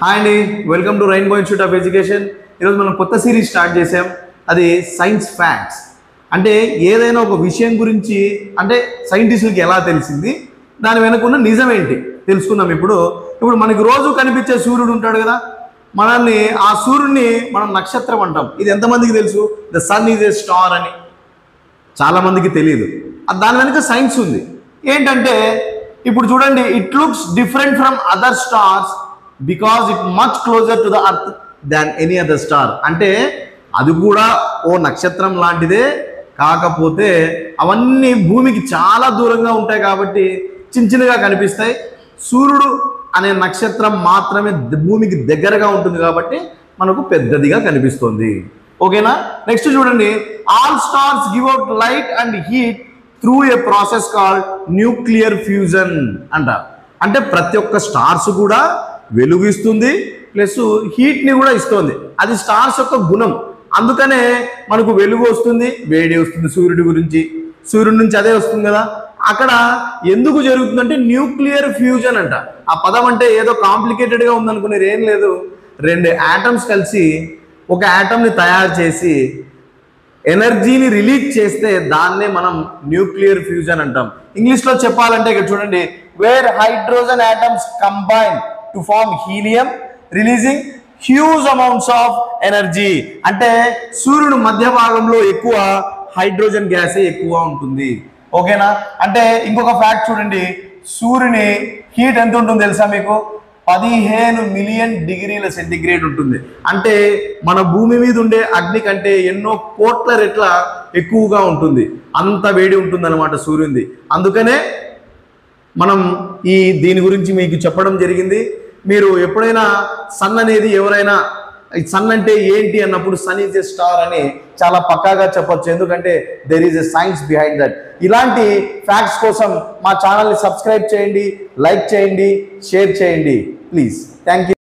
Hi అండి, welcome to rainbow institute of education. ఈరోజు మనం కొత్త సిరీస్ స్టార్ట్ చేసాం. అది సైన్స్ ఫ్యాక్ట్స్. అంటే ఏదైనా ఒక విషయం గురించి అంటే సైంటిస్టులకి ఎలా తెలిసింది, దాని వెనుకున్న నిజం ఏంటి తెలుసుకుందాం. ఇప్పుడు మనకి రోజు కనిపించే సూర్యుడు ఉంటాడు కదా, మనల్ని ఆ సూర్యుడిని మనం నక్షత్రం అంటాం. ఇది ఎంతమందికి తెలుసు? The sun is a star అని చాలామందికి తెలియదు. దాని వెనుక సైన్స్ ఉంది. ఏంటంటే ఇప్పుడు చూడండి, it looks different from other stars because it much closer to the earth than any other star. అంటే అది కూడా ఓ నక్షత్రం లాంటిదే, కాకపోతే అవన్నీ భూమికి చాలా దూరంగా ఉంటాయి కాబట్టి చిన్న చిన్నగా కనిపిస్తాయి. సూర్యుడు అనే నక్షత్రం మాత్రమే భూమికి దగ్గరగా ఉంటుంది కాబట్టి మనకు పెద్దదిగా కనిపిస్తుంది. ఓకేనా? నెక్స్ట్ చూడండి, all stars give out light and heat through a process called nuclear fusion అంట. అంటే ప్రతి ఒక్క స్టార్స్ కూడా వెలుగు ఇస్తుంది, ప్లస్ హీట్ని కూడా ఇస్తుంది. అది స్టార్స్ యొక్క గుణం. అందుకనే మనకు వెలుగు వస్తుంది, వేడి వస్తుంది. సూర్యుడి నుంచి అదే వస్తుంది కదా. అక్కడ ఎందుకు జరుగుతుందంటే న్యూక్లియర్ ఫ్యూజన్ అంట. ఆ పదం అంటే ఏదో కాంప్లికేటెడ్గా ఉందనుకునేది ఏం లేదు. రెండు యాటమ్స్ కలిసి ఒక యాటమ్ని తయారు చేసి ఎనర్జీని రిలీజ్ చేస్తే దాన్నే మనం న్యూక్లియర్ ఫ్యూజన్ అంటాం. ఇంగ్లీష్లో చెప్పాలంటే ఇక్కడ చూడండి, where hydrogen atoms combine to form helium releasing huge amounts of energy. అంటే సూర్యుడు మధ్య భాగంలో ఎక్కువ హైడ్రోజన్ గ్యాస్ ఎక్కువ ఉంటుంది. ఓకేనా? అంటే ఇంకొక ఫ్యాక్ట్ చూడండి, సూర్యుని హీట్ ఎంత ఉంటుంది తెలుసా మీకు? 15 మిలియన్ డిగ్రీల సెంటిగ్రేడ్ ఉంటుంది. అంటే మన భూమి మీద ఉండే అగ్ని కంటే ఎన్నో కోట్ల రెట్ల ఎక్కువగా ఉంటుంది. అంత వేడి ఉంటుంది అనమాట సూర్యునిది. అందుకనే మనం దీని గురించి మీకు చెప్పడం జరిగింది. మీరు ఎప్పుడైనా సన్ అనేది ఎవరైనా సన్ అంటే ఏంటి అన్నప్పుడు సన్ ఈజ్ ఎ స్టార్ అని చాలా పక్కాగా చెప్పొచ్చు. ఎందుకంటే there is a science behind that. ఇలాంటి ఫ్యాక్ట్స్ కోసం మా ఛానల్ని సబ్స్క్రైబ్ చేయండి, లైక్ చేయండి, షేర్ చేయండి ప్లీజ్. Thank you.